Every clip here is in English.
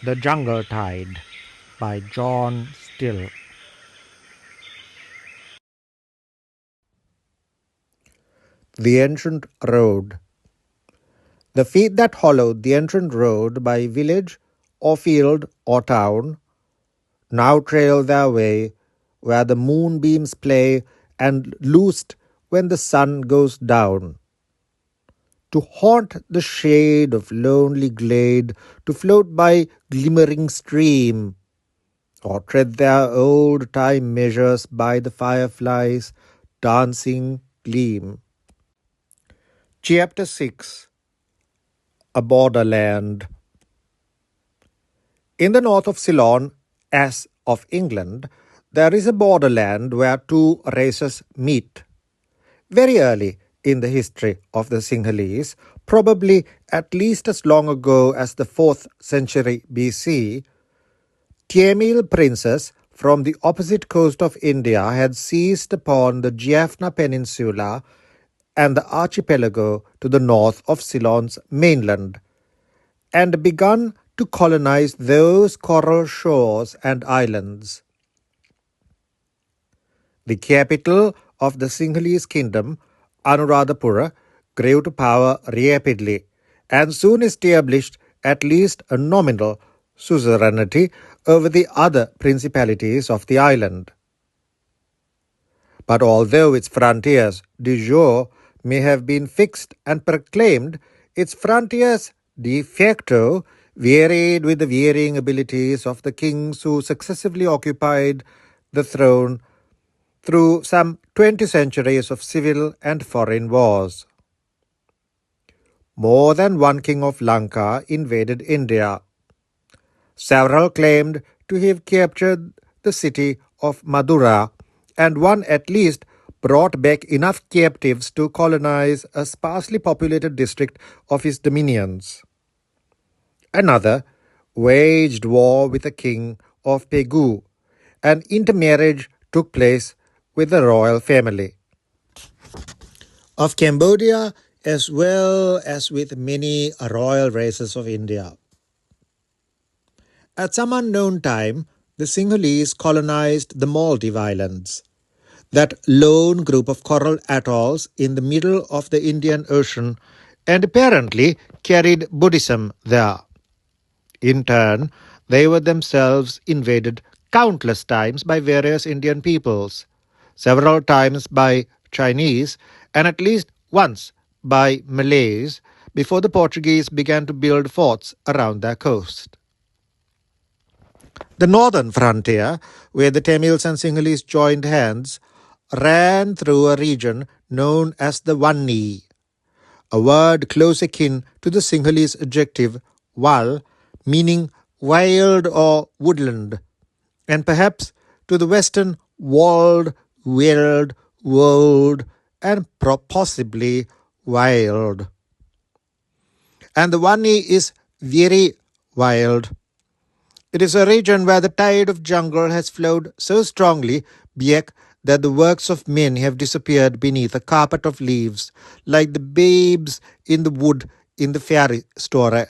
The Jungle Tide by John Still. The Ancient Road. The feet that followed the ancient road by village or field or town now trail their way where the moonbeams play and loosed when the sun goes down. To haunt the shade of lonely glade, to float by glimmering stream, or tread their old time measures by the fireflies' dancing gleam. Chapter 6. A Borderland. In the north of Ceylon, as of England, there is a borderland where two races meet. Very early in the history of the Sinhalese, probably at least as long ago as the 4th century BC, Tamil princes from the opposite coast of India had seized upon the Jaffna Peninsula and the archipelago to the north of Ceylon's mainland, and begun to colonize those coral shores and islands. The capital of the Sinhalese kingdom, Anuradhapura, grew to power rapidly and soon established at least a nominal suzerainty over the other principalities of the island. But although its frontiers de jure may have been fixed and proclaimed, its frontiers de facto varied with the varying abilities of the kings who successively occupied the throne through some 20 centuries of civil and foreign wars. More than one king of Lanka invaded India. Several claimed to have captured the city of Madura, and one at least brought back enough captives to colonize a sparsely populated district of his dominions. Another waged war with the king of Pegu, and intermarriage took place with the royal family of Cambodia as well as with many royal races of India. At some unknown time, the Sinhalese colonized the Maldive Islands, that lone group of coral atolls in the middle of the Indian Ocean, and apparently carried Buddhism there. In turn, they were themselves invaded countless times by various Indian peoples, several times by Chinese, and at least once by Malays, before the Portuguese began to build forts around their coast. The northern frontier, where the Tamils and Sinhalese joined hands, ran through a region known as the Wanni, a word close akin to the Sinhalese adjective wal, meaning wild or woodland, and perhaps to the western walled, wild, world, and possibly wild. And the Wanni is very wild. It is a region where the tide of jungle has flowed so strongly back that the works of men have disappeared beneath a carpet of leaves, like the babes in the wood in the fairy story.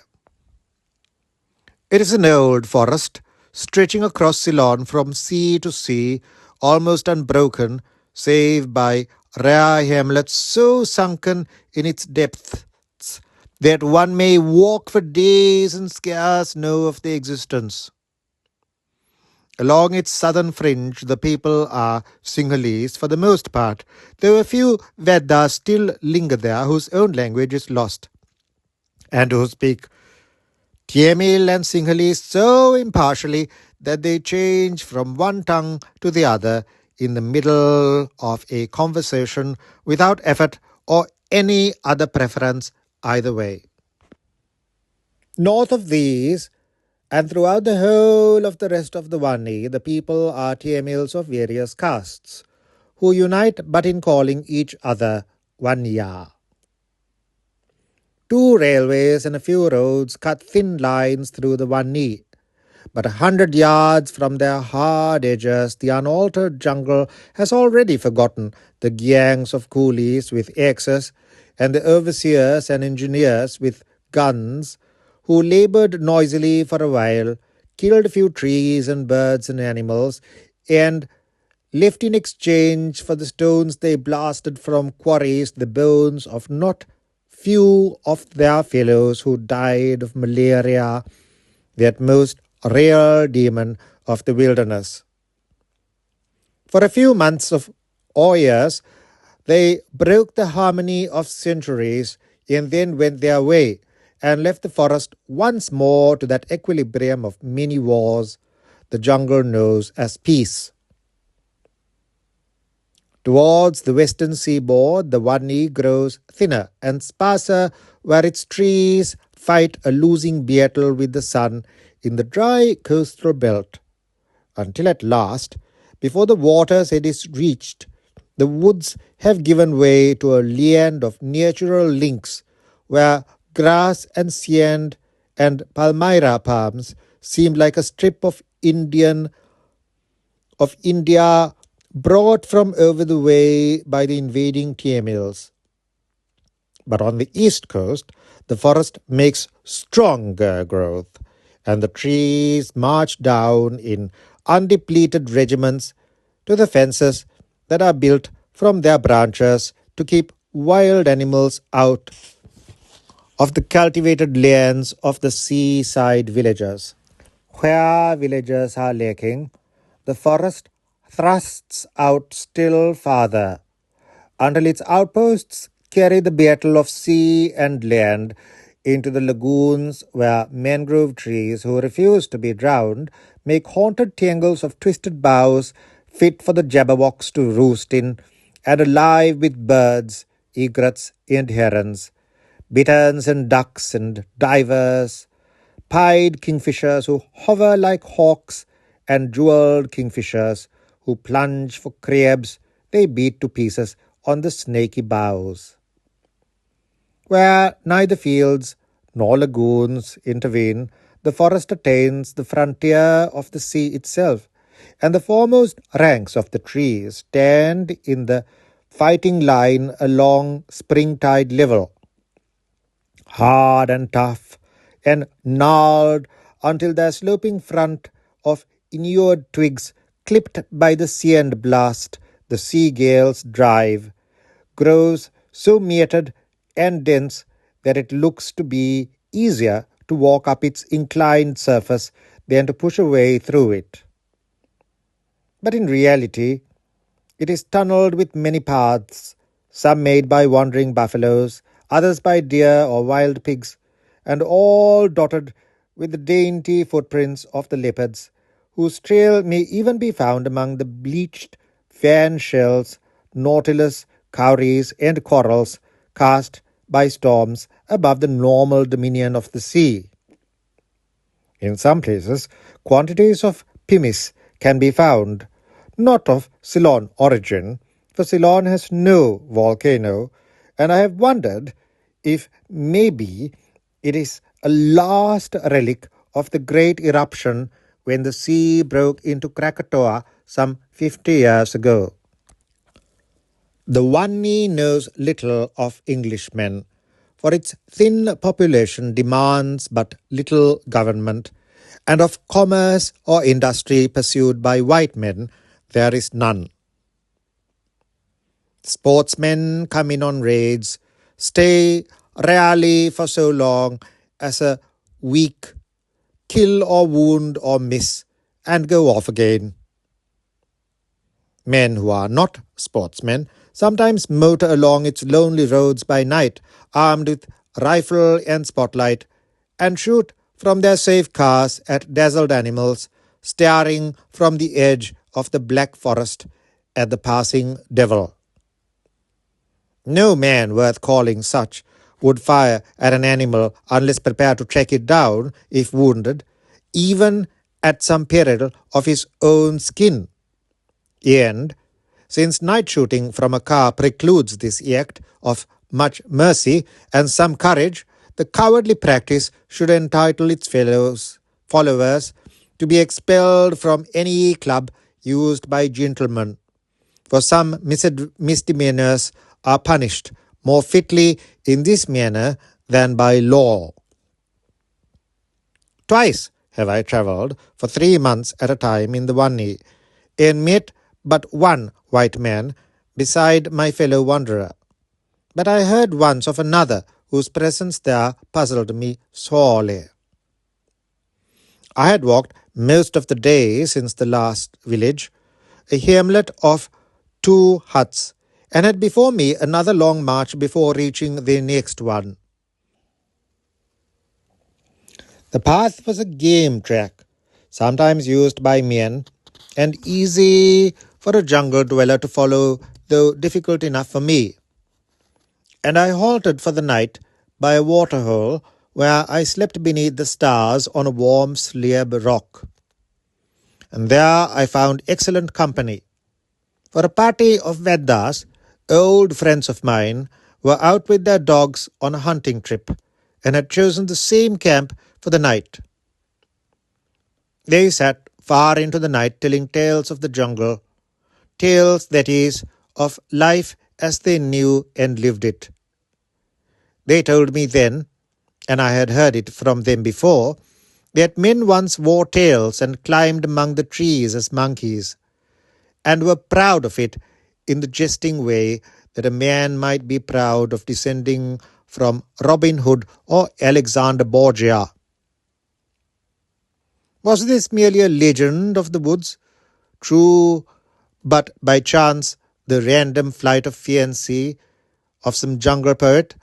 It is an old forest, stretching across Ceylon from sea to sea, almost unbroken, save by rare hamlets so sunken in its depths that one may walk for days and scarce know of their existence. Along its southern fringe, the people are Sinhalese for the most part, though a few Vedas still linger there whose own language is lost, and who speak Tamil and Sinhalese so impartially that they change from one tongue to the other in the middle of a conversation without effort or any other preference either way. North of these, and throughout the whole of the rest of the Wanni, the people are Tamils of various castes, who unite but in calling each other Wanya. Two railways and a few roads cut thin lines through the Wanni, but 100 yards from their hard edges, the unaltered jungle has already forgotten the gangs of coolies with axes and the overseers and engineers with guns, who labored noisily for a while, killed a few trees and birds and animals, and left in exchange for the stones they blasted from quarries the bones of not few of their fellows who died of malaria, that most real demon of the wilderness. For a few months or years, they broke the harmony of centuries and then went their way and left the forest once more to that equilibrium of many wars the jungle knows as peace. Towards the western seaboard, the Wanni grows thinner and sparser, where its trees fight a losing battle with the sun in the dry coastal belt, until at last, before the water's edge is reached, the woods have given way to a land of natural links, where grass and sand and palmyra palms seem like a strip of India brought from over the way by the invading Tamils. But on the east coast, the forest makes stronger growth, and the trees march down in undepleted regiments to the fences that are built from their branches to keep wild animals out of the cultivated lands of the seaside villages. Where villages are lacking, the forest thrusts out still farther, until its outposts carry the battle of sea and land into the lagoons where mangrove trees who refuse to be drowned make haunted tangles of twisted boughs fit for the jabberwocks to roost in, and alive with birds, egrets, and herons, bitterns and ducks and divers, pied kingfishers who hover like hawks, and jeweled kingfishers who plunge for crabs they beat to pieces on the snaky boughs. Where neither fields nor lagoons intervene, the forest attains the frontier of the sea itself, and the foremost ranks of the trees stand in the fighting line along springtide level, hard and tough and gnarled until their sloping front of inured twigs clipped by the sand blast the sea gales drive grows so matted and dense that it looks to be easier to walk up its inclined surface than to push a way through it. But in reality, it is tunneled with many paths, some made by wandering buffaloes, others by deer or wild pigs, and all dotted with the dainty footprints of the leopards, whose trail may even be found among the bleached fan shells, nautilus, cowries, and corals cast by storms above the normal dominion of the sea. In some places, quantities of pumice can be found, not of Ceylon origin, for Ceylon has no volcano, and I have wondered if maybe it is a last relic of the great eruption when the sea broke into Krakatoa some 50 years ago. The Wanni knows little of Englishmen, for its thin population demands but little government, and of commerce or industry pursued by white men there is none. Sportsmen come in on raids, stay rarely for so long as a week, kill or wound or miss, and go off again. Men who are not sportsmen sometimes motor along its lonely roads by night, armed with rifle and spotlight, and shoot from their safe cars at dazzled animals, staring from the edge of the black forest at the passing devil. No man worth calling such would fire at an animal unless prepared to track it down if wounded, even at some peril of his own skin. And, since night shooting from a car precludes this act of much mercy and some courage, the cowardly practice should entitle its followers to be expelled from any club used by gentlemen, for some misdemeanors are punished more fitly in this manner than by law. Twice have I travelled for 3 months at a time in the Wanni, and met but one white man beside my fellow wanderer. But I heard once of another whose presence there puzzled me sorely. I had walked most of the day since the last village, a hamlet of 2 huts, and had before me another long march before reaching the next one. The path was a game track, sometimes used by men, and easy for a jungle dweller to follow, though difficult enough for me. And I halted for the night by a waterhole where I slept beneath the stars on a warm slab rock. And there I found excellent company, for a party of Vedas, old friends of mine, were out with their dogs on a hunting trip, and had chosen the same camp for the night. They sat far into the night telling tales of the jungle, tales, that is, of life as they knew and lived it. They told me then, and I had heard it from them before, that men once wore tails and climbed among the trees as monkeys, and were proud of it in the jesting way that a man might be proud of descending from Robin Hood or Alexander Borgia. Was this merely a legend of the woods, true but by chance the random flight of fancy of some jungle poet?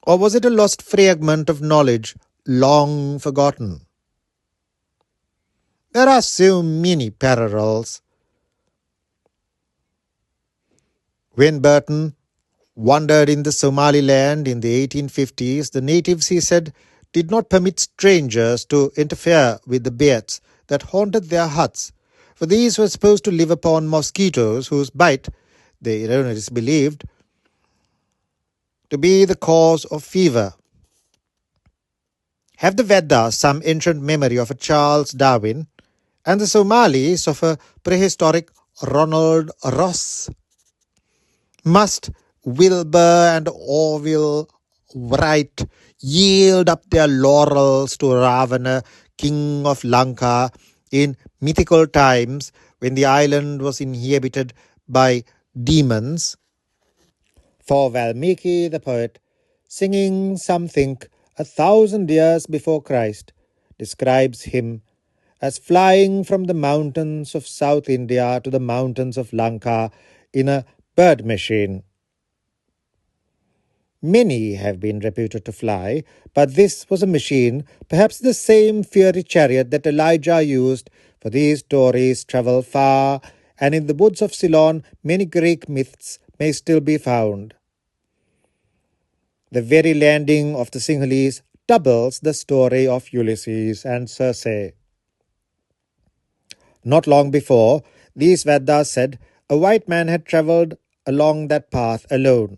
Or was it a lost fragment of knowledge long forgotten? There are so many parallels. When Burton wandered in the Somaliland in the 1850s, the natives, he said, did not permit strangers to interfere with the bats that haunted their huts, for these were supposed to live upon mosquitoes whose bite, the erroneously believed, to be the cause of fever. Have the Vedas some ancient memory of a Charles Darwin, and the Somalis of a prehistoric Ronald Ross? Must Wilbur and Orville Wright yield up their laurels to Ravana, king of Lanka, in mythical times when the island was inhabited by demons? For Valmiki the poet, singing some think 1,000 years before Christ, describes him as flying from the mountains of South India to the mountains of Lanka in a bird machine. Many have been reputed to fly, but this was a machine, perhaps the same fiery chariot that Elijah used, for these stories travel far, and in the woods of Ceylon many Greek myths may still be found. The very landing of the Sinhalese doubles the story of Ulysses and Circe. Not long before, these Vedas said a white man had travelled along that path alone.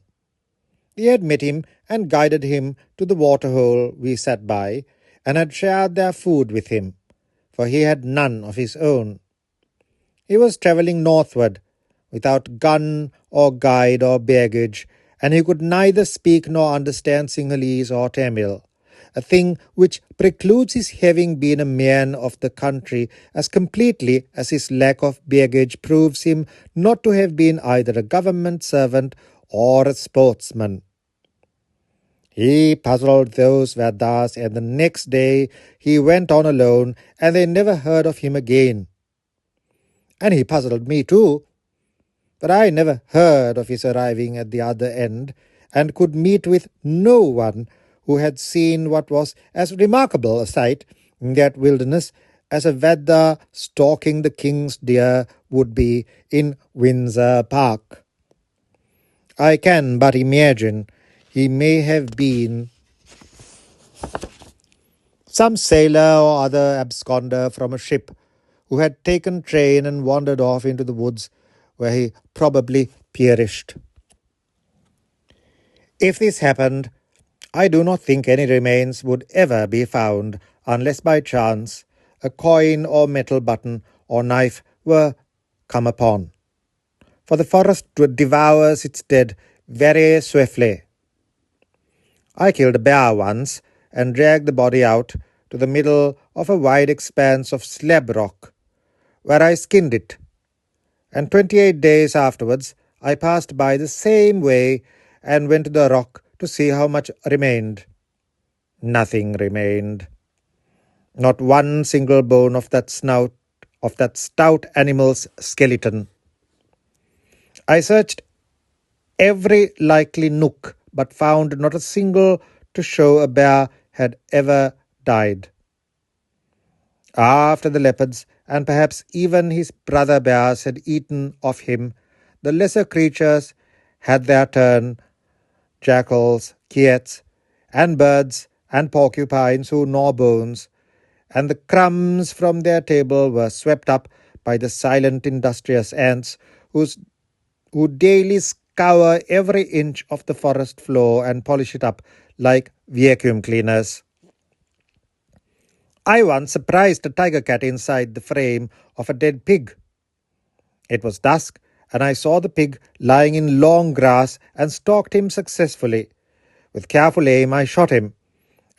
He had met him and guided him to the waterhole we sat by, and had shared their food with him, for he had none of his own. He was travelling northward, without gun or guide or baggage, and he could neither speak nor understand Sinhalese or Tamil, a thing which precludes his having been a man of the country as completely as his lack of baggage proves him not to have been either a government servant or a sportsman. He puzzled those Vedas, and the next day he went on alone, and they never heard of him again. And he puzzled me too, but I never heard of his arriving at the other end, and could meet with no one who had seen what was as remarkable a sight in that wilderness as a Veda stalking the king's deer would be in Windsor Park. I can but imagine he may have been some sailor or other absconder from a ship who had taken train and wandered off into the woods, where he probably perished. If this happened, I do not think any remains would ever be found, unless by chance a coin or metal button or knife were come upon. For the forest devours its dead very swiftly. I killed a bear once and dragged the body out to the middle of a wide expanse of slab rock, where I skinned it, and 28 days afterwards I passed by the same way and went to the rock to see how much remained. Nothing remained. Not one single bone of that stout animal's skeleton. I searched every likely nook, but found not a single to show a bear had ever died. After the leopards, and perhaps even his brother bears, had eaten of him, the lesser creatures had their turn: jackals, kiets, and birds and porcupines who gnaw bones, and the crumbs from their table were swept up by the silent industrious ants who daily scour every inch of the forest floor and polish it up like vacuum cleaners. I once surprised a tiger cat inside the frame of a dead pig. It was dusk, and I saw the pig lying in long grass and stalked him successfully. With careful aim I shot him,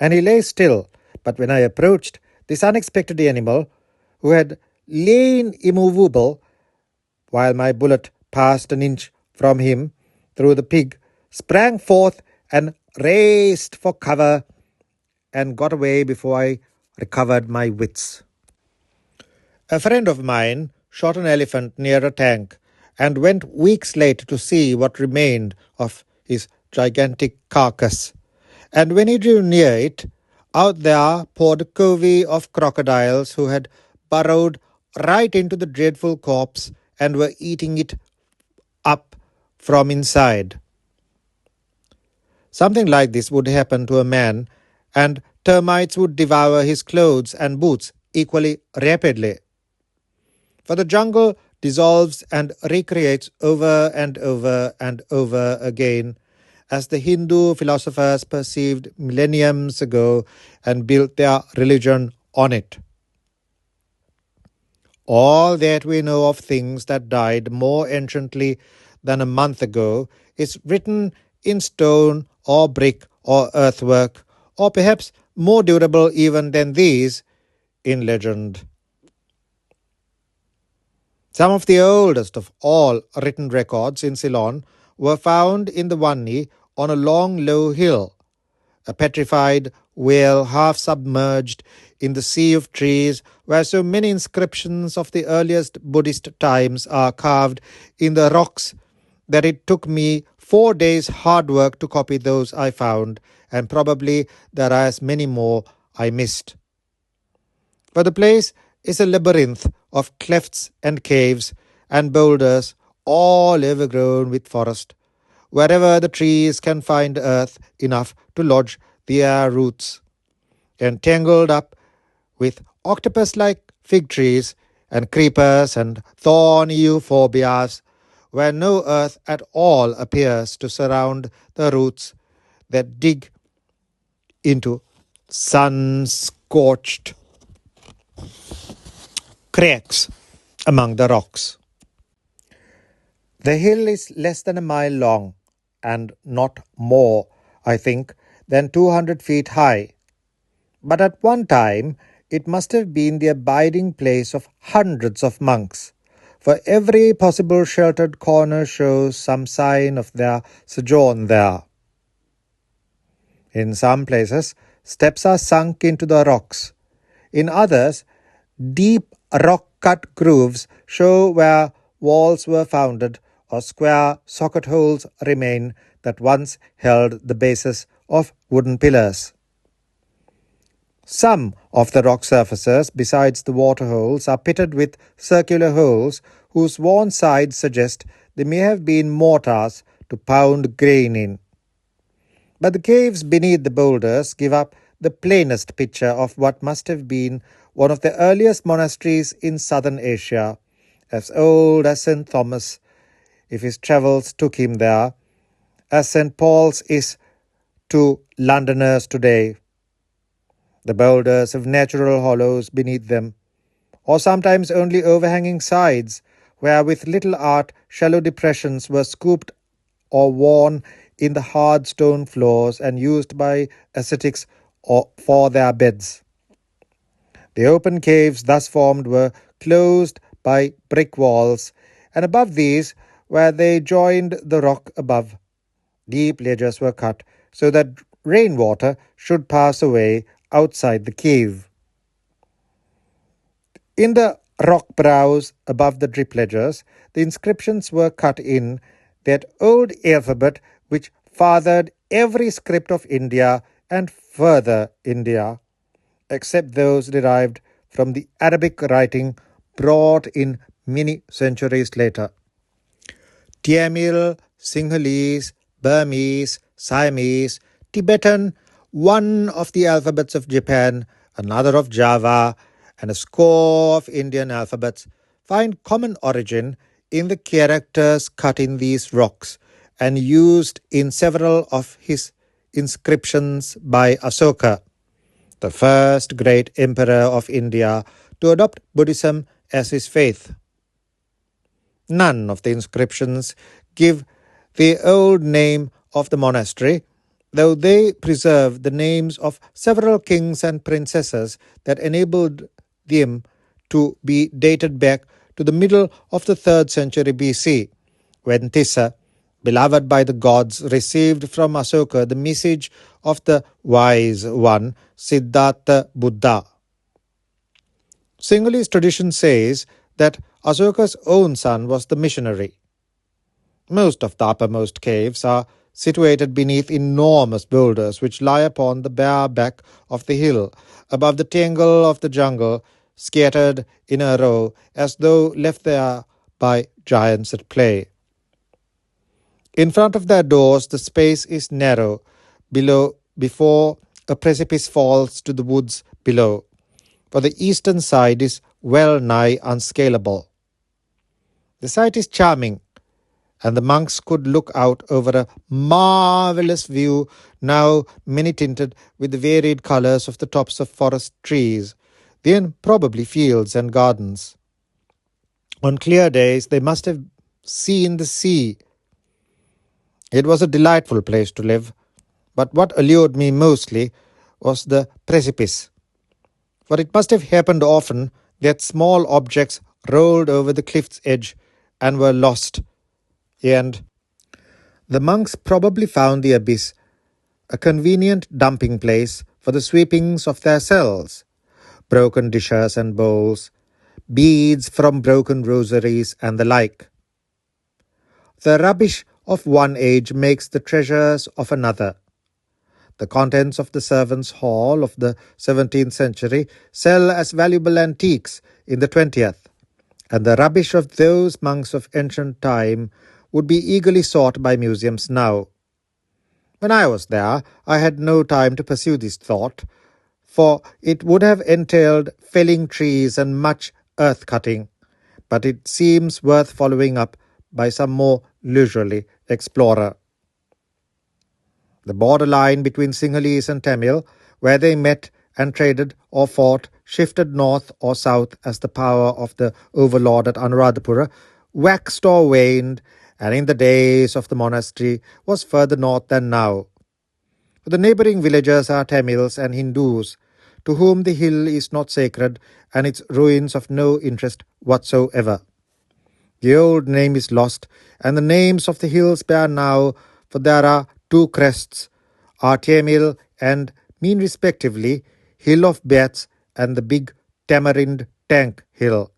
and he lay still, but when I approached, this unexpected animal, who had lain immovable while my bullet passed an inch from him through the pig, sprang forth and raced for cover and got away before I recovered my wits. A friend of mine shot an elephant near a tank and went weeks later to see what remained of his gigantic carcass. And when he drew near it, out there poured a covey of crocodiles who had burrowed right into the dreadful corpse and were eating it up from inside. Something like this would happen to a man, and termites would devour his clothes and boots equally rapidly. For the jungle dissolves and recreates over and over and over again, as the Hindu philosophers perceived millenniums ago and built their religion on it. All that we know of things that died more anciently than a month ago is written in stone or brick or earthwork, or perhaps more durable even than these, in legend. Some of the oldest of all written records in Ceylon were found in the Wanni on a long low hill, a petrified whale half submerged in the sea of trees, where so many inscriptions of the earliest Buddhist times are carved in the rocks that it took me 4 days' hard work to copy those I found, and probably there are as many more I missed. For the place is a labyrinth of clefts and caves and boulders, all overgrown with forest, wherever the trees can find earth enough to lodge their roots, entangled up with octopus-like fig trees and creepers and thorny euphorbias, where no earth at all appears to surround the roots that dig into sun-scorched cracks among the rocks. The hill is less than a mile long, and not more, I think, than 200 feet high. But at one time it must have been the abiding place of hundreds of monks, for every possible sheltered corner shows some sign of their sojourn there. In some places, steps are sunk into the rocks. In others, deep rock-cut grooves show where walls were founded, or square socket holes remain that once held the bases of wooden pillars. Some of the rock surfaces, besides the water holes, are pitted with circular holes whose worn sides suggest they may have been mortars to pound grain in. But the caves beneath the boulders give up the plainest picture of what must have been one of the earliest monasteries in southern Asia, as old as St. Thomas, if his travels took him there, as St. Paul's is to Londoners today. The boulders have natural hollows beneath them, or sometimes only overhanging sides, where with little art shallow depressions were scooped or worn in the hard stone floors and used by ascetics for their beds. The open caves thus formed were closed by brick walls, and above these, where they joined the rock above, deep ledges were cut so that rainwater should pass away outside the cave. In the rock brows above the drip ledgers, the inscriptions were cut in that old alphabet which fathered every script of India and further India, except those derived from the Arabic writing brought in many centuries later. Tamil, Sinhalese, Burmese, Siamese, Tibetan, one of the alphabets of Japan, another of Java, and a score of Indian alphabets find common origin in the characters cut in these rocks and used in several of his inscriptions by Asoka, the first great emperor of India to adopt Buddhism as his faith. None of the inscriptions give the old name of the monastery, though they preserve the names of several kings and princesses that enabled them to be dated back to the middle of the 3rd century BC, when Tissa, beloved by the gods, received from Asoka the message of the wise one, Siddhartha Buddha. Sinhalese tradition says that Asoka's own son was the missionary. Most of the uppermost caves are situated beneath enormous boulders which lie upon the bare back of the hill, above the tangle of the jungle, scattered in a row as though left there by giants at play. In front of their doors the space is narrow before a precipice falls to the woods below, for the eastern side is well nigh unscalable. The sight is charming, and the monks could look out over a marvelous view, now many-tinted with the varied colours of the tops of forest trees, then probably fields and gardens. On clear days they must have seen the sea. It was a delightful place to live, but what allured me mostly was the precipice, for it must have happened often that small objects rolled over the cliff's edge and were lost, and the monks probably found the abyss a convenient dumping place for the sweepings of their cells, broken dishes and bowls, beads from broken rosaries, and the like. The rubbish of one age makes the treasures of another. The contents of the servants' hall of the 17th century sell as valuable antiques in the 20th, and the rubbish of those monks of ancient time would be eagerly sought by museums now. When I was there, I had no time to pursue this thought, for it would have entailed felling trees and much earth-cutting, but it seems worth following up by some more leisurely explorer. The borderline between Sinhalese and Tamil, where they met and traded or fought, shifted north or south as the power of the overlord at Anuradhapura waxed or waned, and in the days of the monastery was further north than now. The neighbouring villages are Tamils and Hindus, to whom the hill is not sacred and its ruins of no interest whatsoever. The old name is lost, and the names of the hills bear now, for there are two crests, are Tamil and mean respectively Hill of Bats and the Big Tamarind Tank Hill.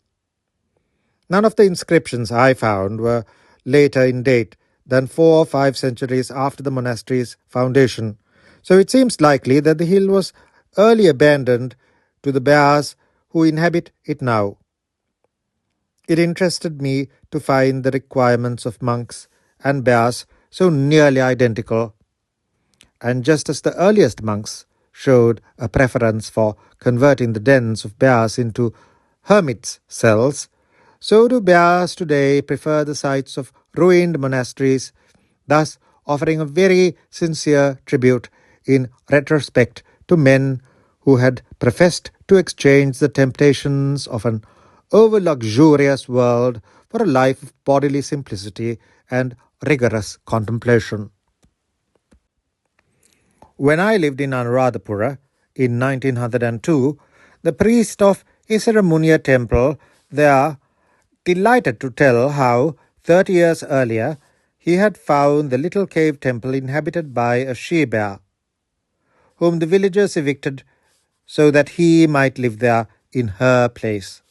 None of the inscriptions I found were later in date than 4 or 5 centuries after the monastery's foundation, so it seems likely that the hill was early abandoned to the bears who inhabit it now. It interested me to find the requirements of monks and bears so nearly identical, and just as the earliest monks showed a preference for converting the dens of bears into hermits' cells, so do bears today prefer the sites of ruined monasteries, thus offering a very sincere tribute in retrospect to men who had professed to exchange the temptations of an over-luxurious world for a life of bodily simplicity and rigorous contemplation. When I lived in Anuradhapura in 1902, The priest of Isaramunia temple there delighted to tell how 30 years earlier he had found the little cave temple inhabited by a she-bear, whom the villagers evicted so that he might live there in her place.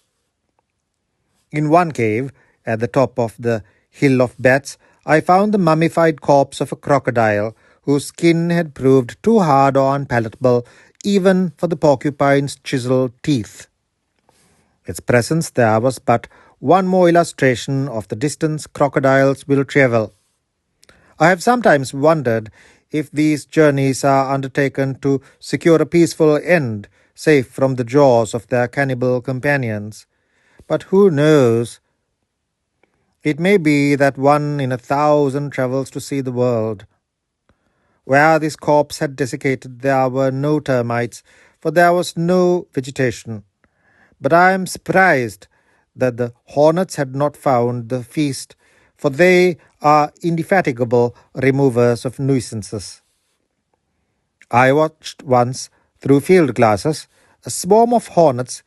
In one cave, at the top of the Hill of Bats, I found the mummified corpse of a crocodile whose skin had proved too hard or unpalatable even for the porcupine's chiseled teeth. Its presence there was but one more illustration of the distance crocodiles will travel. I have sometimes wondered if these journeys are undertaken to secure a peaceful end, safe from the jaws of their cannibal companions. But who knows? It may be that 1 in 1,000 travels to see the world. Where this corpse had desiccated there were no termites, for there was no vegetation. But I am surprised that the hornets had not found the feast, for they are indefatigable removers of nuisances. I watched once, through field glasses, a swarm of hornets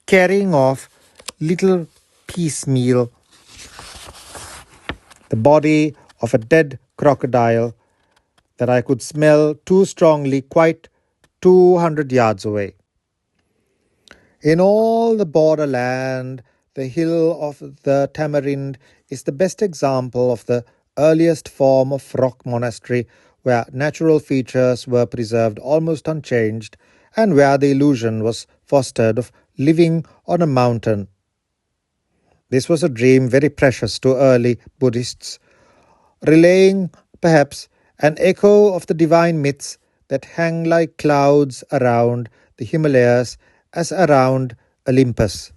carrying off little piecemeal the body of a dead crocodile that I could smell too strongly quite 200 yards away. In all the borderland, the hill of the Tamarind is the best example of the earliest form of rock monastery where natural features were preserved almost unchanged and where the illusion was fostered of living on a mountain. This was a dream very precious to early Buddhists, relaying, perhaps, an echo of the divine myths that hang like clouds around the Himalayas as around Olympus.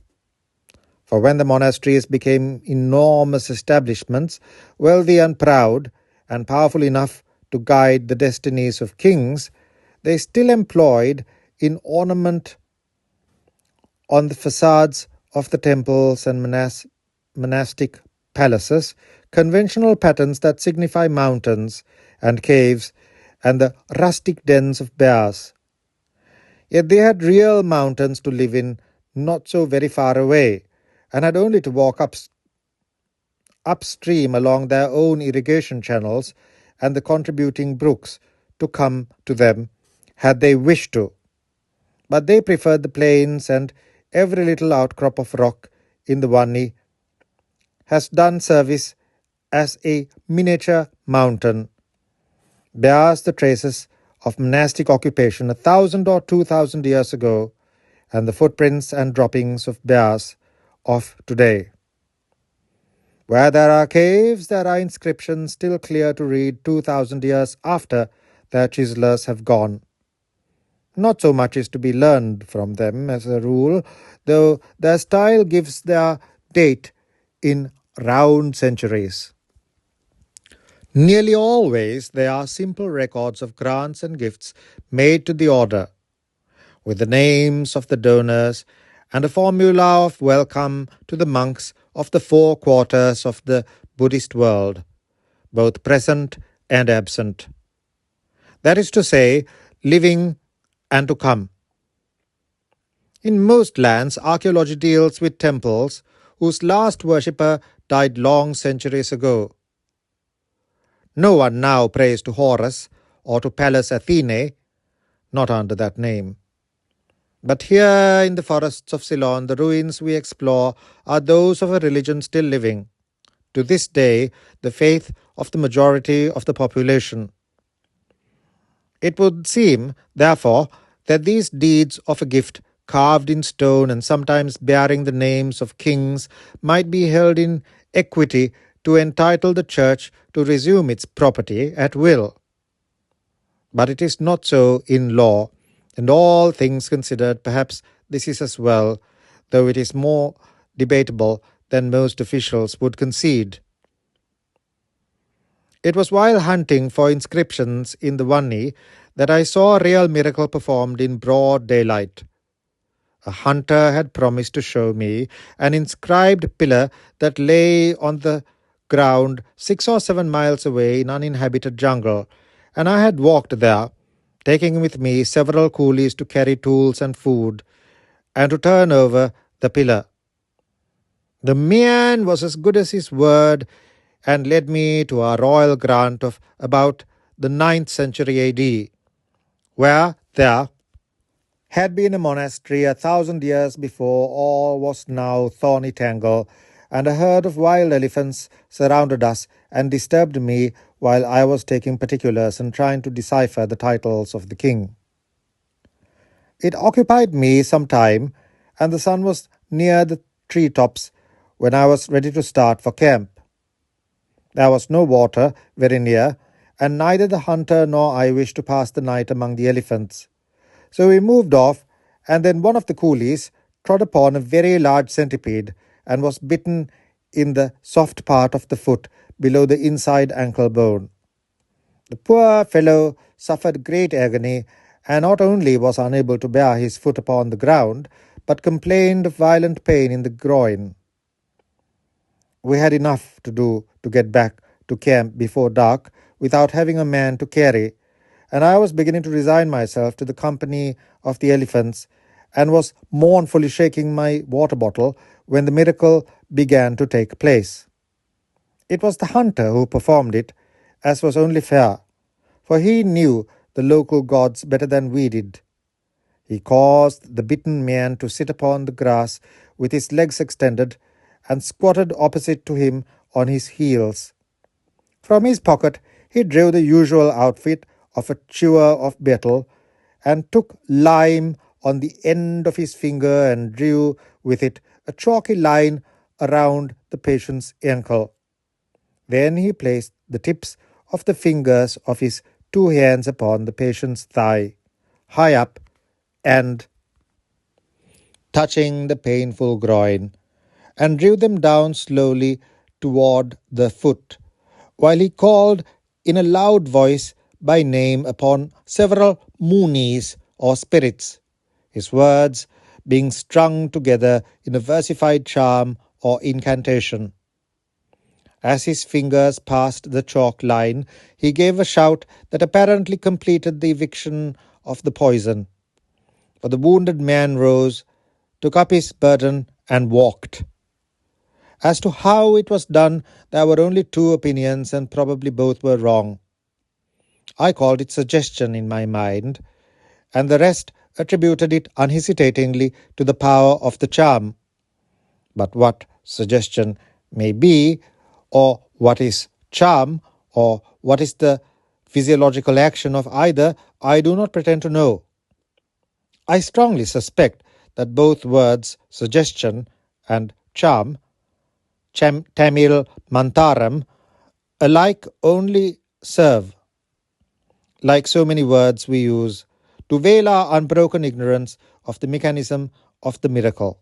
For when the monasteries became enormous establishments, wealthy and proud, and powerful enough to guide the destinies of kings, they still employed in ornament on the facades of the temples and monastic palaces conventional patterns that signify mountains and caves and the rustic dens of bears. Yet they had real mountains to live in not so very far away, and had only to walk upstream along their own irrigation channels and the contributing brooks to come to them had they wished to. But they preferred the plains, and every little outcrop of rock in the Wanni has done service as a miniature mountain, bears the traces of monastic occupation 1,000 or 2,000 years ago, and the footprints and droppings of bears of today. Where there are caves, there are inscriptions still clear to read 2,000 years after their chiselers have gone. Not so much is to be learned from them as a rule, though their style gives their date in round centuries. Nearly always they are simple records of grants and gifts made to the order, with the names of the donors and a formula of welcome to the monks of the 4 quarters of the Buddhist world, both present and absent. That is to say, living and to come. In most lands, archaeology deals with temples whose last worshipper died long centuries ago. No one now prays to Horus or to Pallas Athene, not under that name. But here in the forests of Ceylon, the ruins we explore are those of a religion still living, to this day the faith of the majority of the population. It would seem, therefore, that these deeds of a gift, carved in stone and sometimes bearing the names of kings, might be held in equity to entitle the church to resume its property at will. But it is not so in law, and all things considered, perhaps this is as well, though it is more debatable than most officials would concede. It was while hunting for inscriptions in the Wanni that I saw a real miracle performed in broad daylight. A hunter had promised to show me an inscribed pillar that lay on the ground 6 or 7 miles away in uninhabited jungle, and I had walked there, taking with me several coolies to carry tools and food, and to turn over the pillar. The man was as good as his word and led me to a royal grant of about the 9th century AD, where there had been a monastery 1,000 years before. All was now thorny tangle, and a herd of wild elephants surrounded us and disturbed me while I was taking particulars and trying to decipher the titles of the king. It occupied me some time, and the sun was near the tree tops when I was ready to start for camp. There was no water very near, and neither the hunter nor I wished to pass the night among the elephants. So we moved off, and then one of the coolies trod upon a very large centipede and was bitten in the soft part of the foot below the inside ankle bone. The poor fellow suffered great agony, and not only was unable to bear his foot upon the ground, but complained of violent pain in the groin. We had enough to do to get back to camp before dark without having a man to carry, and I was beginning to resign myself to the company of the elephants and was mournfully shaking my water bottle when the miracle began to take place. It was the hunter who performed it, as was only fair, for he knew the local gods better than we did. He caused the bitten man to sit upon the grass with his legs extended and squatted opposite to him on his heels. From his pocket he drew the usual outfit of a chewer of betel and took lime on the end of his finger and drew with it a chalky line around the patient's ankle. Then he placed the tips of the fingers of his 2 hands upon the patient's thigh, high up and touching the painful groin, and drew them down slowly toward the foot, while he called in a loud voice by name upon several munis or spirits, his words being strung together in a versified charm or incantation. As his fingers passed the chalk line, he gave a shout that apparently completed the eviction of the poison. For the wounded man rose, took up his burden, and walked. As to how it was done, there were only two opinions, and probably both were wrong. I called it suggestion in my mind, and the rest attributed it unhesitatingly to the power of the charm. But what suggestion may be, or what is charm, or what is the physiological action of either, I do not pretend to know. I strongly suspect that both words suggestion and charm, Tamil mantaram, alike only serve, like so many words we use, to veil our unbroken ignorance of the mechanism of the miracle.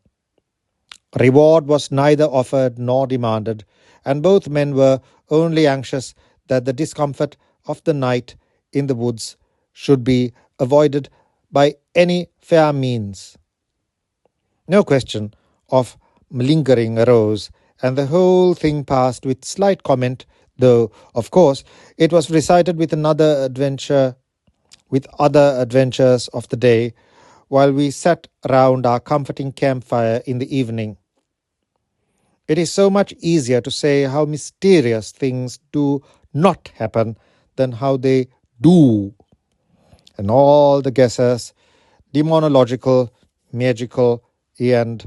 Reward was neither offered nor demanded, and both men were only anxious that the discomfort of the night in the woods should be avoided by any fair means. No question of malingering arose, and the whole thing passed with slight comment, though, of course, it was recited with other adventures of the day, while we sat round our comforting campfire in the evening. It is so much easier to say how mysterious things do not happen than how they do. And all the guesses, demonological, magical, and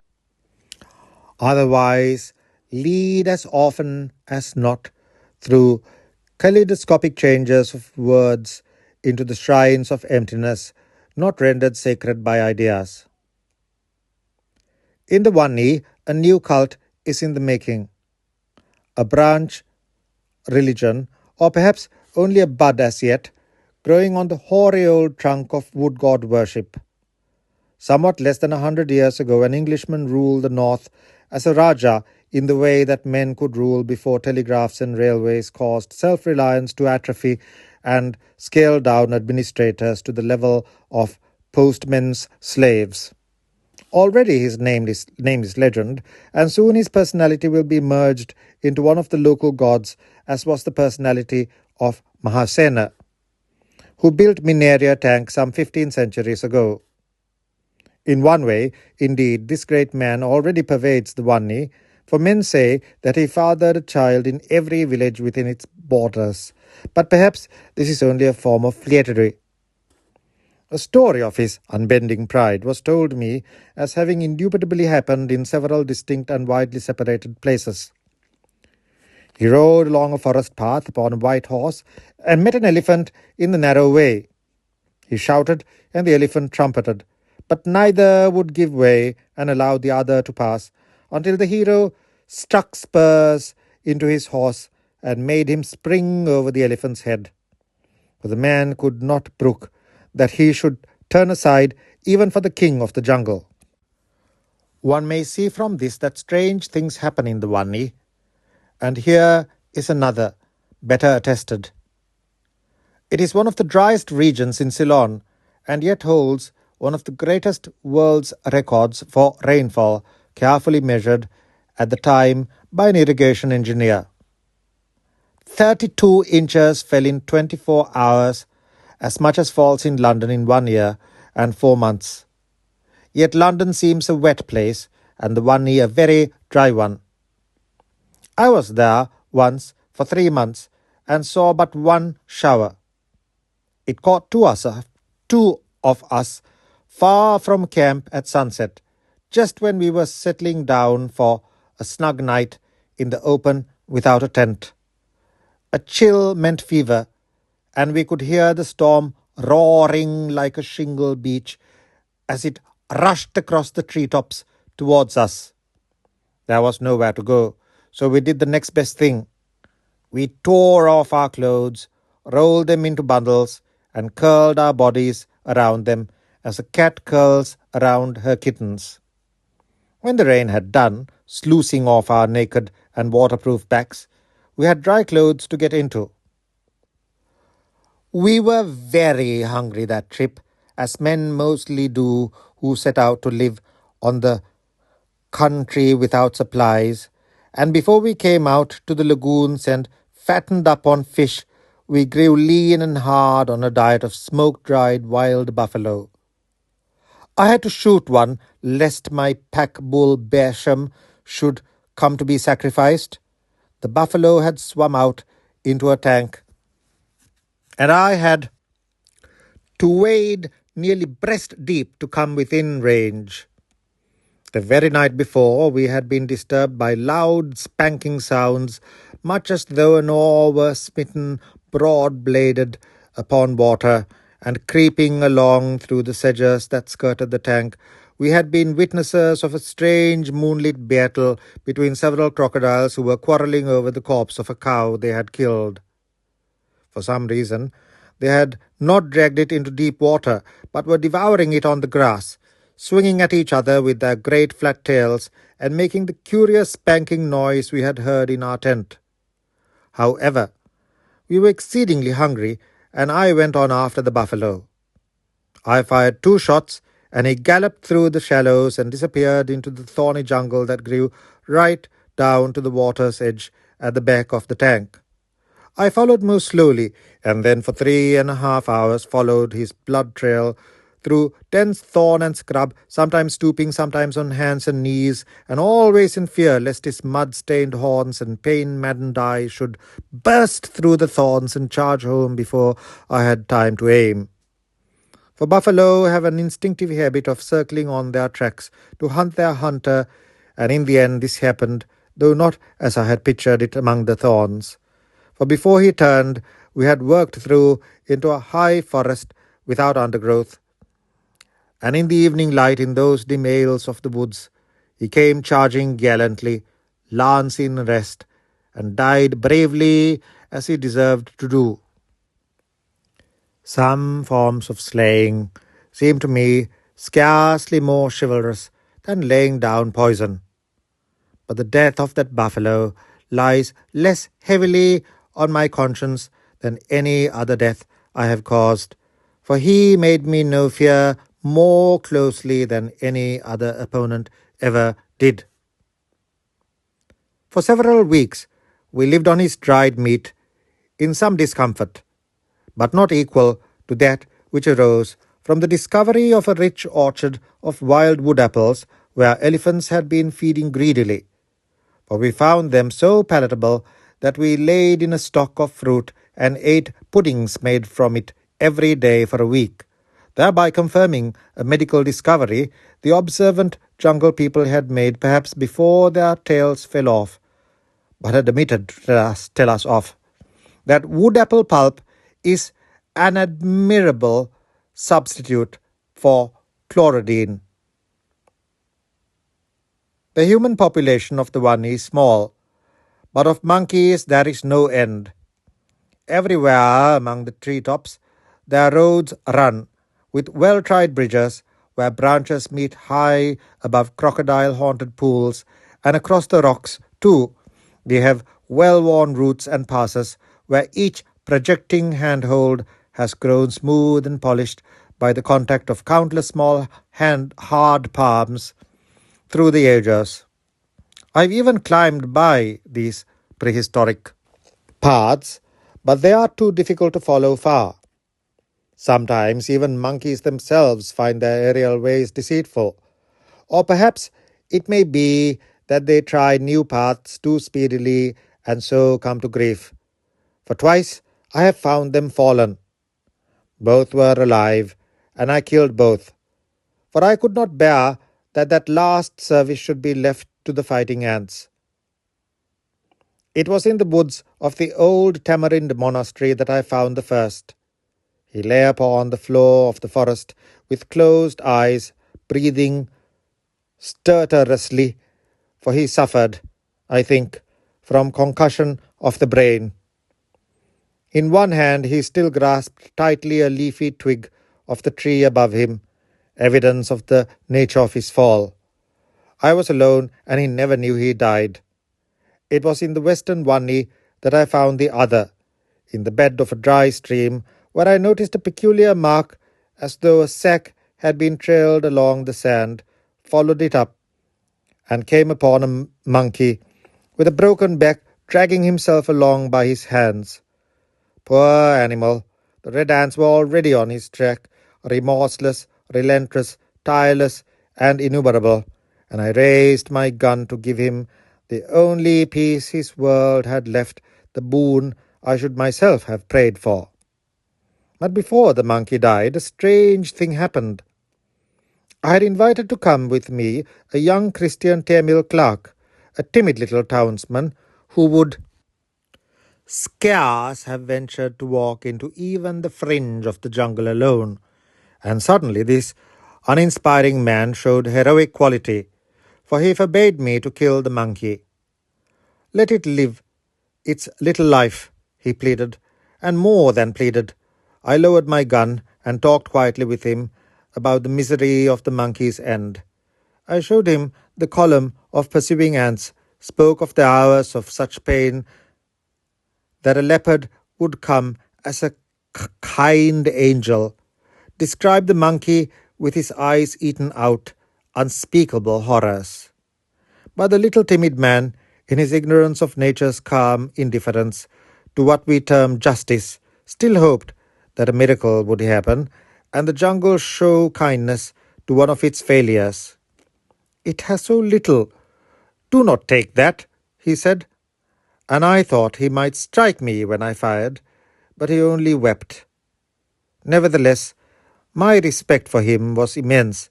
otherwise, lead as often as not through kaleidoscopic changes of words into the shrines of emptiness, not rendered sacred by ideas. In the Wanni, a new cult is in the making, a branch religion, or perhaps only a bud as yet, growing on the hoary old trunk of wood god worship. Somewhat less than 100 years ago, an Englishman ruled the north as a Raja in the way that men could rule before telegraphs and railways caused self-reliance to atrophy and scaled down administrators to the level of postmen's slaves. Already his name is legend, and soon his personality will be merged into one of the local gods, as was the personality of Mahasena, who built Mineria tank some 15 centuries ago. In one way, indeed, this great man already pervades the Wanni, for men say that he fathered a child in every village within its borders. But perhaps this is only a form of flattery. A story of his unbending pride was told me as having indubitably happened in several distinct and widely separated places. He rode along a forest path upon a white horse and met an elephant in the narrow way. He shouted, and the elephant trumpeted, but neither would give way and allow the other to pass until the hero struck spurs into his horse and made him spring over the elephant's head. For the man could not brook that he should turn aside even for the king of the jungle. One may see from this that strange things happen in the Wanni, and here is another, better attested. It is one of the driest regions in Ceylon, and yet holds one of the greatest world's records for rainfall, carefully measured at the time by an irrigation engineer. 32 inches fell in 24 hours, as much as falls in London in 1 year and 4 months. Yet London seems a wet place, and the Wanni a very dry one. I was there once for 3 months, and saw but one shower. It caught two of us far from camp at sunset, just when we were settling down for a snug night in the open without a tent. A chill meant fever, and we could hear the storm roaring like a shingle beach as it rushed across the treetops towards us. There was nowhere to go, so we did the next best thing. We tore off our clothes, rolled them into bundles, and curled our bodies around them as a cat curls around her kittens. When the rain had done sluicing off our naked and waterproof backs, we had dry clothes to get into. We were very hungry that trip, as men mostly do who set out to live on the country without supplies, and before we came out to the lagoons and fattened up on fish, we grew lean and hard on a diet of smoke-dried wild buffalo. I had to shoot one lest my pack bull Bersham should come to be sacrificed. The buffalo had swum out into a tank, and I had to wade nearly breast deep to come within range. The very night before, we had been disturbed by loud spanking sounds, much as though an oar were smitten broad-bladed upon water, and creeping along through the sedges that skirted the tank, we had been witnesses of a strange moonlit battle between several crocodiles who were quarrelling over the corpse of a cow they had killed. For some reason, they had not dragged it into deep water, but were devouring it on the grass, swinging at each other with their great flat tails and making the curious spanking noise we had heard in our tent. However, we were exceedingly hungry, and I went on after the buffalo. I fired 2 shots, and he galloped through the shallows and disappeared into the thorny jungle that grew right down to the water's edge at the back of the tank. I followed most slowly, and then for 3.5 hours followed his blood trail through dense thorn and scrub, sometimes stooping, sometimes on hands and knees, and always in fear lest his mud-stained horns and pain-maddened eyes should burst through the thorns and charge home before I had time to aim. For buffalo have an instinctive habit of circling on their tracks to hunt their hunter, and in the end this happened, though not as I had pictured it among the thorns. For before he turned, we had worked through into a high forest without undergrowth, and in the evening light in those dim aisles of the woods, he came charging gallantly, lance in rest, and died bravely as he deserved to do. Some forms of slaying seem to me scarcely more chivalrous than laying down poison. But the death of that buffalo lies less heavily on my conscience than any other death I have caused, for he made me know fear more closely than any other opponent ever did. For several weeks we lived on his dried meat in some discomfort, but not equal to that which arose from the discovery of a rich orchard of wild wood apples where elephants had been feeding greedily, for we found them so palatable that we laid in a stock of fruit and ate puddings made from it every day for a week, thereby confirming a medical discovery the observant jungle people had made perhaps before their tails fell off, but had omitted to tell us of, that wood apple pulp is an admirable substitute for chlorodyne. The human population of the Wanni is small, but of monkeys there is no end. Everywhere among the treetops their roads run, with well-tried bridges where branches meet high above crocodile-haunted pools, and across the rocks, too, they have well-worn routes and passes where each projecting handhold has grown smooth and polished by the contact of countless small hard palms through the ages. I've even climbed by these prehistoric paths, but they are too difficult to follow far. Sometimes even monkeys themselves find their aerial ways deceitful, or perhaps it may be that they try new paths too speedily and so come to grief. For twice I have found them fallen. Both were alive, and I killed both, for I could not bear that last service should be left to the fighting ants. It was in the woods of the old tamarind monastery that I found the first. He lay upon the floor of the forest with closed eyes, breathing stertorously, for he suffered, I think, from concussion of the brain. In one hand he still grasped tightly a leafy twig of the tree above him, evidence of the nature of his fall. I was alone, and he never knew he died. It was in the western Wanni that I found the other, in the bed of a dry stream, where I noticed a peculiar mark as though a sack had been trailed along the sand, followed it up, and came upon a monkey with a broken back dragging himself along by his hands. Poor animal! The red ants were already on his track, remorseless, relentless, tireless, and innumerable, and I raised my gun to give him the only peace his world had left, the boon I should myself have prayed for. But before the monkey died, a strange thing happened. I had invited to come with me a young Christian Tamil clerk, a timid little townsman who would scarce have ventured to walk into even the fringe of the jungle alone. And suddenly this uninspiring man showed heroic quality, for he forbade me to kill the monkey. Let it live its little life, he pleaded, and more than pleaded. I lowered my gun and talked quietly with him about the misery of the monkey's end. I showed him the column of pursuing ants, spoke of the hours of such pain that a leopard would come as a kind angel, described the monkey with his eyes eaten out, unspeakable horrors. But the little timid man, in his ignorance of nature's calm indifference to what we term justice, still hoped that a miracle would happen and the jungle show kindness to one of its failures. "It has so little. Do not take that," he said, and I thought he might strike me when I fired, but he only wept. Nevertheless, my respect for him was immense,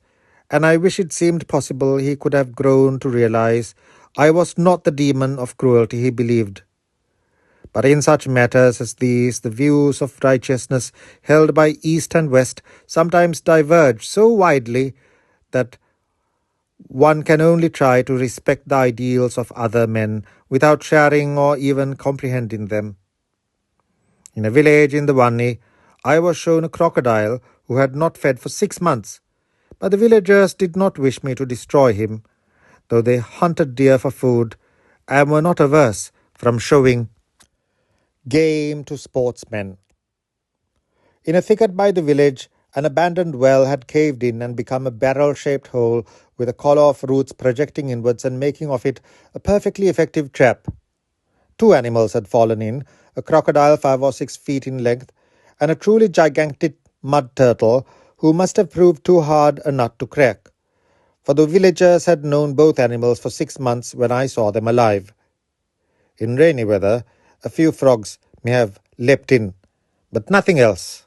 and I wish it seemed possible he could have grown to realize I was not the demon of cruelty he believed. But in such matters as these, the views of righteousness held by East and West sometimes diverge so widely that one can only try to respect the ideals of other men without sharing or even comprehending them. In a village in the Wanni, I was shown a crocodile who had not fed for 6 months, but the villagers did not wish me to destroy him, though they hunted deer for food and were not averse from showing game to sportsmen. In a thicket by the village, an abandoned well had caved in and become a barrel-shaped hole with a collar of roots projecting inwards and making of it a perfectly effective trap. 2 animals had fallen in, a crocodile 5 or 6 feet in length, and a truly gigantic mud turtle who must have proved too hard a nut to crack, for the villagers had known both animals for 6 months when I saw them alive. In rainy weather, a few frogs may have leapt in, but nothing else.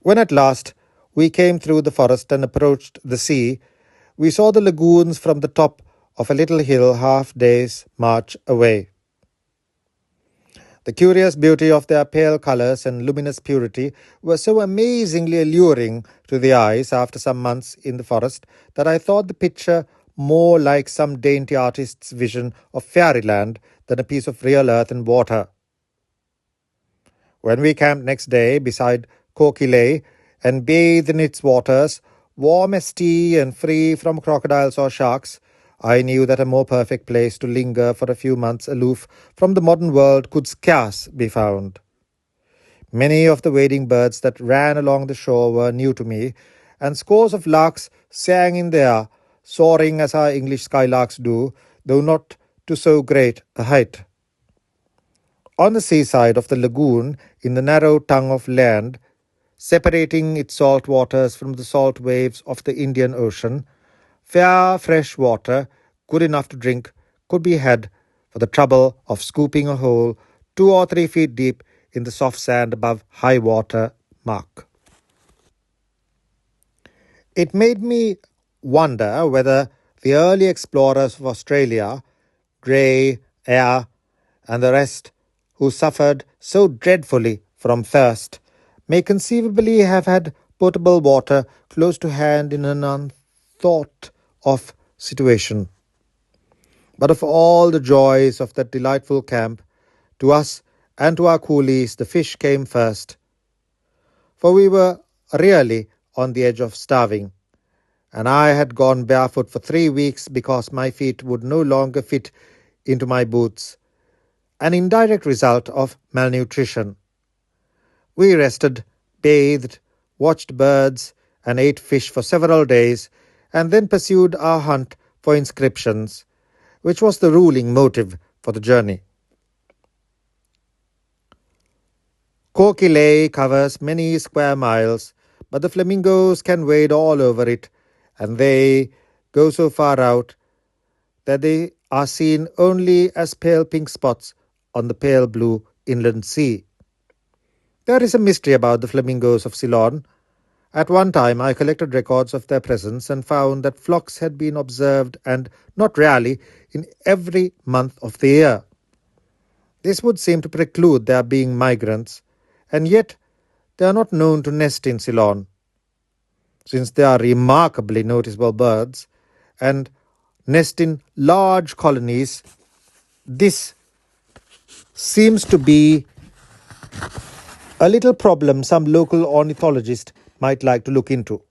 When at last we came through the forest and approached the sea, we saw the lagoons from the top of a little hill half day's march away. The curious beauty of their pale colours and luminous purity were so amazingly alluring to the eyes after some months in the forest that I thought the picture more like some dainty artist's vision of fairyland than a piece of real earth and water. When we camped next day beside Kokile and bathed in its waters, warm as tea and free from crocodiles or sharks, I knew that a more perfect place to linger for a few months aloof from the modern world could scarce be found. Many of the wading birds that ran along the shore were new to me, and scores of larks sang in the air, soaring as our English skylarks do, though not to so great a height. On the seaside of the lagoon, in the narrow tongue of land, separating its salt waters from the salt waves of the Indian Ocean, fair fresh water, good enough to drink, could be had for the trouble of scooping a hole 2 or 3 feet deep in the soft sand above high water mark. It made me wonder whether the early explorers of Australia, Gray, Eyre, and the rest, who suffered so dreadfully from thirst, may conceivably have had potable water close to hand in an unthought of situation. But of all the joys of that delightful camp, to us and to our coolies the fish came first, for we were really on the edge of starving, and I had gone barefoot for 3 weeks because my feet would no longer fit into my boots, an indirect result of malnutrition. We rested, bathed, watched birds, and ate fish for several days, and then pursued our hunt for inscriptions, which was the ruling motive for the journey. Kokile covers many square miles, but the flamingos can wade all over it, and they go so far out that they are seen only as pale pink spots on the pale blue inland sea. There is a mystery about the flamingos of Ceylon. At one time I collected records of their presence and found that flocks had been observed, and not rarely, in every month of the year. This would seem to preclude their being migrants, and yet they are not known to nest in Ceylon. Since they are remarkably noticeable birds and nest in large colonies, this seems to be a little problem some local ornithologist might like to look into.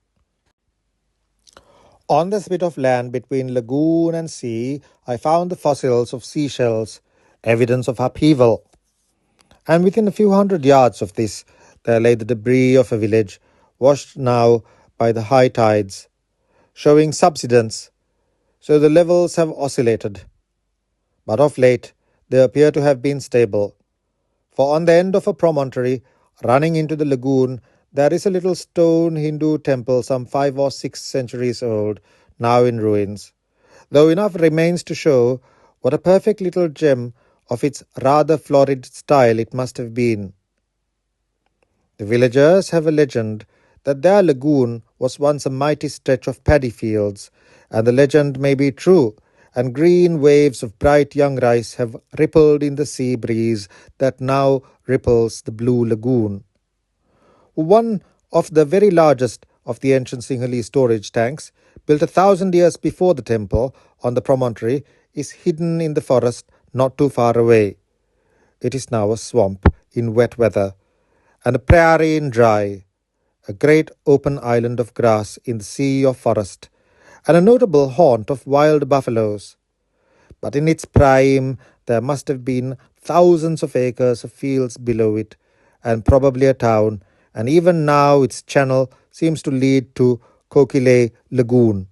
On the spit of land between lagoon and sea, I found the fossils of seashells, evidence of upheaval. And within a few hundred yards of this, there lay the debris of a village, washed now by the high tides, showing subsidence, so the levels have oscillated. But of late, they appear to have been stable, for on the end of a promontory running into the lagoon, there is a little stone Hindu temple some 5 or 6 centuries old, now in ruins, though enough remains to show what a perfect little gem of its rather florid style it must have been. The villagers have a legend that their lagoon was once a mighty stretch of paddy fields, and the legend may be true, and green waves of bright young rice have rippled in the sea breeze that now ripples the blue lagoon. One of the very largest of the ancient Sinhalese storage tanks, built 1,000 years before the temple on the promontory, is hidden in the forest not too far away. It is now a swamp in wet weather, and a prairie in dry, a great open island of grass in the sea of forest, and a notable haunt of wild buffaloes. But in its prime there must have been thousands of acres of fields below it, and probably a town, and even now its channel seems to lead to Kokile Lagoon.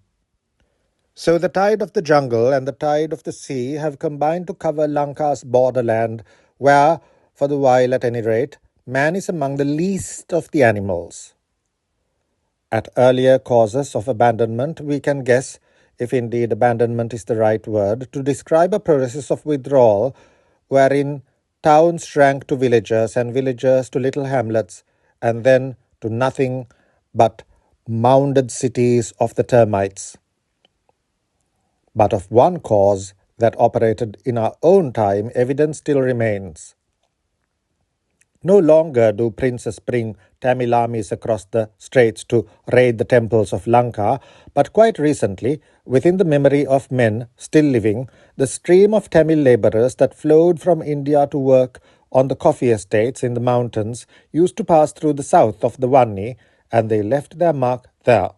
So the tide of the jungle and the tide of the sea have combined to cover Lanka's borderland, where, for the while at any rate, man is among the least of the animals. At earlier causes of abandonment, we can guess, if indeed abandonment is the right word, to describe a process of withdrawal wherein towns shrank to villagers and villagers to little hamlets and then to nothing but mounded cities of the termites. But of one cause that operated in our own time, evidence still remains. No longer do princes bring Tamil armies across the straits to raid the temples of Lanka, but quite recently, within the memory of men still living, the stream of Tamil labourers that flowed from India to work on the coffee estates in the mountains used to pass through the south of the Wanni, and they left their mark there.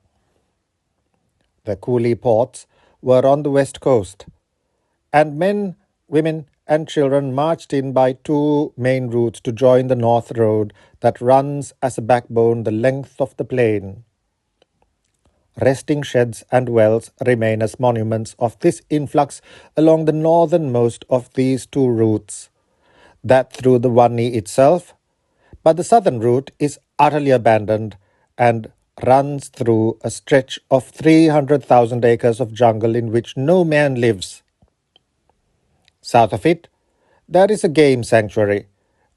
The coolie ports were on the west coast, and men, women, and children marched in by two main routes to join the North Road that runs as a backbone the length of the plain. Resting sheds and wells remain as monuments of this influx along the northernmost of these two routes, that through the Wanni itself, but the southern route is utterly abandoned and runs through a stretch of 300,000 acres of jungle in which no man lives. South of it, there is a game sanctuary,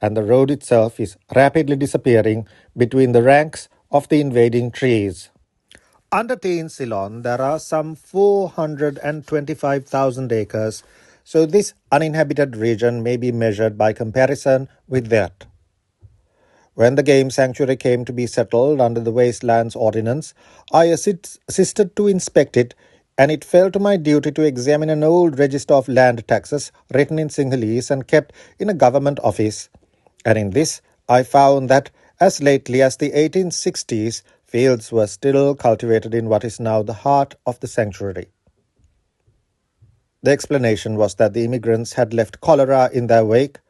and the road itself is rapidly disappearing between the ranks of the invading trees. Under Teen Ceylon, there are some 425,000 acres, so this uninhabited region may be measured by comparison with that. When the game sanctuary came to be settled under the Wastelands Ordinance, I assisted to inspect it, and it fell to my duty to examine an old register of land taxes written in Sinhalese and kept in a government office. And in this, I found that as lately as the 1860s, fields were still cultivated in what is now the heart of the sanctuary. The explanation was that the immigrants had left cholera in their wake,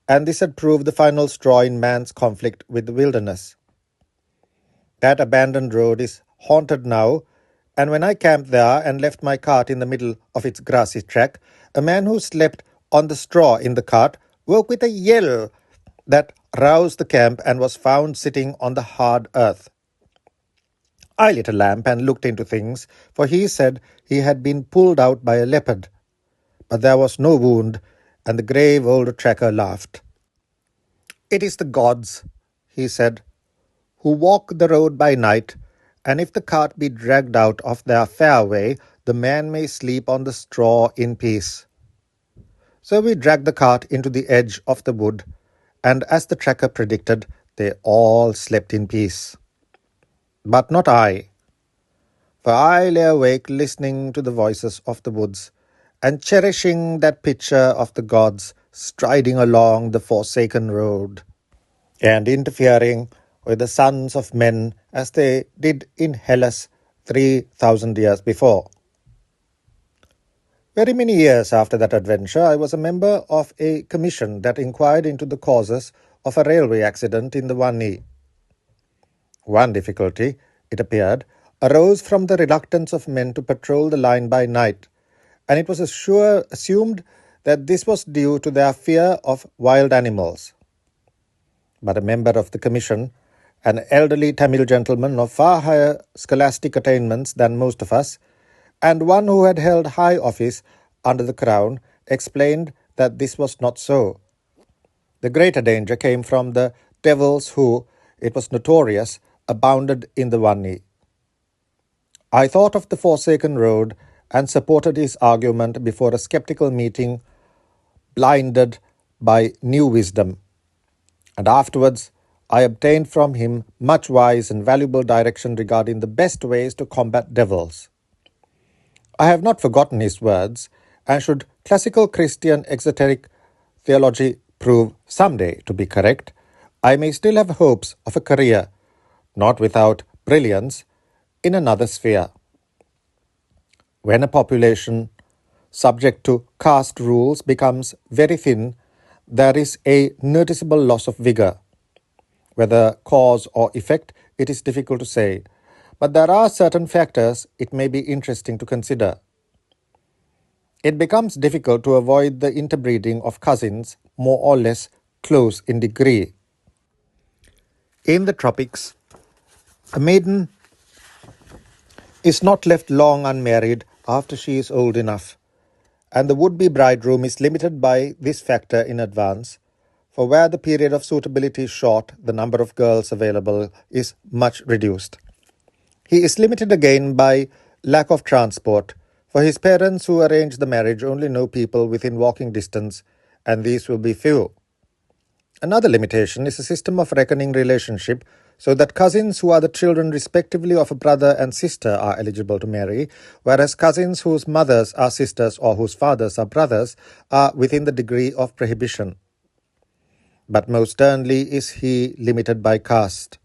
and this had proved the final straw in man's conflict with the wilderness. That abandoned road is haunted now, and when I camped there and left my cart in the middle of its grassy track, a man who slept on the straw in the cart woke with a yell that roused the camp and was found sitting on the hard earth. I lit a lamp and looked into things, for he said he had been pulled out by a leopard. But there was no wound, and the grave old tracker laughed. "It is the gods," he said, "who walk the road by night, and if the cart be dragged out of their fairway, the man may sleep on the straw in peace." So we dragged the cart into the edge of the wood, and as the tracker predicted, they all slept in peace. But not I, for I lay awake listening to the voices of the woods, and cherishing that picture of the gods striding along the forsaken road, and interfering with the sons of men as they did in Hellas 3,000 years before. Very many years after that adventure, I was a member of a commission that inquired into the causes of a railway accident in the Wanni. One difficulty, it appeared, arose from the reluctance of men to patrol the line by night, and it was assumed that this was due to their fear of wild animals. But a member of the commission, an elderly Tamil gentleman of far higher scholastic attainments than most of us, and one who had held high office under the crown, explained that this was not so. The greater danger came from the devils who, it was notorious, abounded in the Wanni. I thought of the forsaken road and supported his argument before a skeptical meeting, blinded by new wisdom. And afterwards, I obtained from him much wise and valuable direction regarding the best ways to combat devils. I have not forgotten his words, and should classical Christian exoteric theology prove someday to be correct, I may still have hopes of a career, not without brilliance, in another sphere. When a population subject to caste rules becomes very thin, there is a noticeable loss of vigor. Whether cause or effect, it is difficult to say, but there are certain factors it may be interesting to consider. It becomes difficult to avoid the interbreeding of cousins more or less close in degree. In the tropics, a maiden is not left long unmarried after she is old enough, and the would-be bridegroom is limited by this factor in advance, for where the period of suitability is short, the number of girls available is much reduced. He is limited again by lack of transport, for his parents who arrange the marriage only know people within walking distance, and these will be few. Another limitation is a system of reckoning relationship, so that cousins who are the children respectively of a brother and sister are eligible to marry, whereas cousins whose mothers are sisters or whose fathers are brothers are within the degree of prohibition. But most sternly is he limited by caste.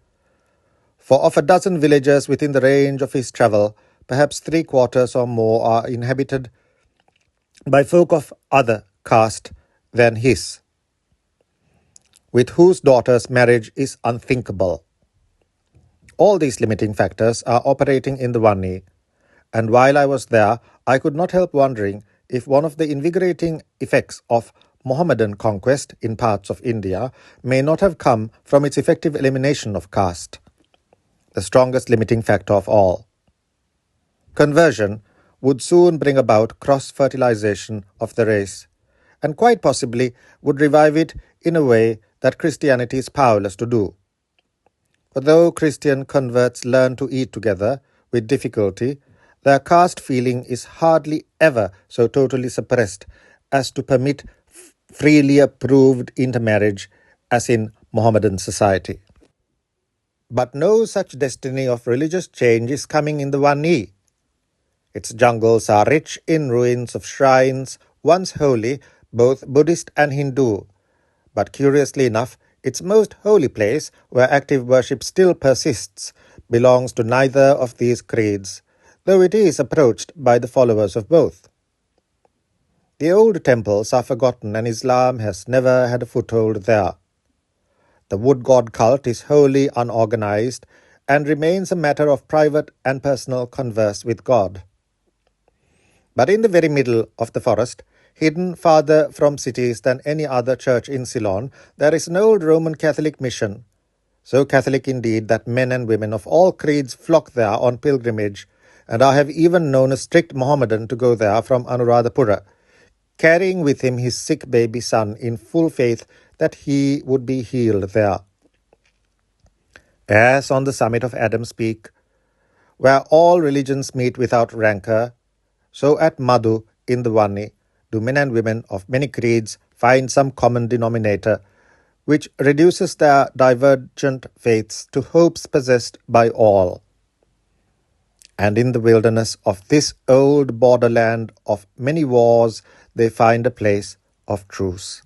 For of a dozen villages within the range of his travel, perhaps 3/4 or more are inhabited by folk of other caste than his, with whose daughters marriage is unthinkable. All these limiting factors are operating in the Wanni, and while I was there, I could not help wondering if one of the invigorating effects of Mohammedan conquest in parts of India may not have come from its effective elimination of caste, the strongest limiting factor of all. Conversion would soon bring about cross-fertilization of the race, and quite possibly would revive it in a way that Christianity is powerless to do. For though Christian converts learn to eat together with difficulty, their caste feeling is hardly ever so totally suppressed as to permit freely approved intermarriage as in Mohammedan society. But no such destiny of religious change is coming in the Wanni. Its jungles are rich in ruins of shrines, once holy, both Buddhist and Hindu. But curiously enough, its most holy place, where active worship still persists, belongs to neither of these creeds, though it is approached by the followers of both. The old temples are forgotten, and Islam has never had a foothold there. The wood god cult is wholly unorganized and remains a matter of private and personal converse with God. But in the very middle of the forest, hidden farther from cities than any other church in Ceylon, there is an old Roman Catholic mission, so Catholic indeed that men and women of all creeds flock there on pilgrimage, and I have even known a strict Mohammedan to go there from Anuradhapura, carrying with him his sick baby son in full faith that he would be healed there. As on the summit of Adam's Peak, where all religions meet without rancor, so at Madhu in the Wanni do men and women of many creeds find some common denominator, which reduces their divergent faiths to hopes possessed by all. And in the wilderness of this old borderland of many wars, they find a place of truce.